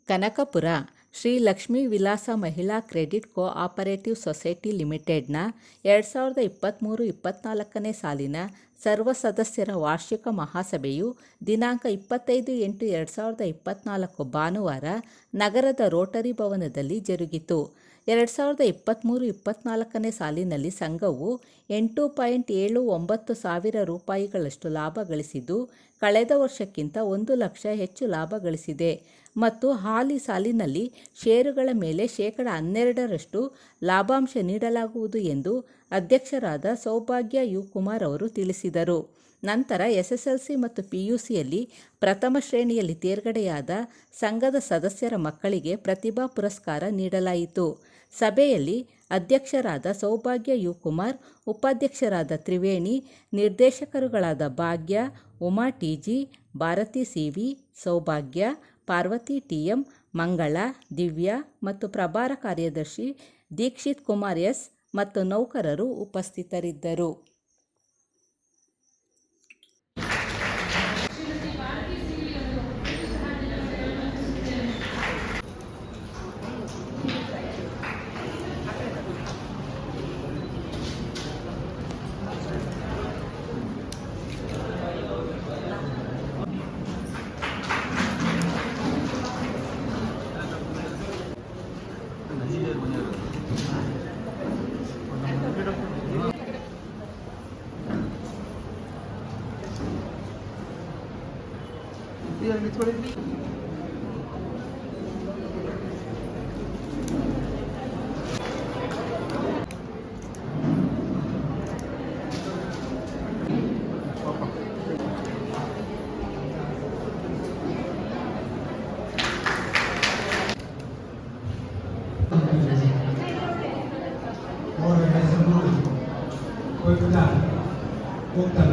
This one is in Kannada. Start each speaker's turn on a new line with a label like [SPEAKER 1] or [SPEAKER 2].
[SPEAKER 1] ಕನಕಪುರ ಶ್ರೀ ಲಕ್ಷ್ಮೀ ವಿಲಾಸ ಮಹಿಳಾ ಕ್ರೆಡಿಟ್ ಕೋಆಪರೇಟಿವ್ ಸೊಸೈಟಿ ಲಿಮಿಟೆಡ್ನ 2023-24ನೇ ಸಾಲಿನ ಸರ್ವ ಸದಸ್ಯರ ವಾರ್ಷಿಕ ಮಹಾಸಭೆಯು ದಿನಾಂಕ 25/8/2024 ಭಾನುವಾರ ನಗರದ ರೋಟರಿ ಭವನದಲ್ಲಿ ಜರುಗಿತು. 2023-24ನೇ ಸಾಲಿನಲ್ಲಿ ಸಂಘವು 8.79 ಸಾವಿರ ರೂಪಾಯಿಗಳಷ್ಟು ಲಾಭ ಗಳಿಸಿದ್ದು, ಕಳೆದ ವರ್ಷಕ್ಕಿಂತ 1 ಲಕ್ಷ ಹೆಚ್ಚು ಲಾಭ ಗಳಿಸಿದೆ ಮತ್ತು ಹಾಲಿ ಸಾಲಿನಲ್ಲಿ ಷೇರುಗಳ ಮೇಲೆ ಶೇಕಡ 12ರಷ್ಟು ಲಾಭಾಂಶ ನೀಡಲಾಗುವುದು ಎಂದು ಅಧ್ಯಕ್ಷರಾದ ಸೌಭಾಗ್ಯ ಯು. ಕುಮಾರ್ ಅವರು ತಿಳಿಸಿದರು. ನಂತರ ಎಸ್ಎಸ್ಎಲ್ಸಿ ಮತ್ತು ಪಿಯುಸಿಯಲ್ಲಿ ಪ್ರಥಮ ಶ್ರೇಣಿಯಲ್ಲಿ ತೇರ್ಗಡೆಯಾದ ಸಂಘದ ಸದಸ್ಯರ ಮಕ್ಕಳಿಗೆ ಪ್ರತಿಭಾ ಪುರಸ್ಕಾರ ನೀಡಲಾಯಿತು. ಸಭೆಯಲ್ಲಿ ಅಧ್ಯಕ್ಷರಾದ ಸೌಭಾಗ್ಯ ಯು. ಕುಮಾರ್, ಉಪಾಧ್ಯಕ್ಷರಾದ ತ್ರಿವೇಣಿ, ನಿರ್ದೇಶಕರುಗಳಾದ ಭಾಗ್ಯ, ಉಮಾ ಟಿ.ಜಿ., ಭಾರತಿ ಸಿ.ವಿ., ಸೌಭಾಗ್ಯ, ಪಾರ್ವತಿ ಟಿ.ಎಂ., ಮಂಗಳ, ದಿವ್ಯಾ ಮತ್ತು ಪ್ರಭಾರ ಕಾರ್ಯದರ್ಶಿ ದೀಕ್ಷಿತ್ ಕುಮಾರ್ ಎಸ್. ಮತ್ತು ನೌಕರರು ಉಪಸ್ಥಿತರಿದ್ದರು.
[SPEAKER 2] और ऐसे लोग कोई बता वो कर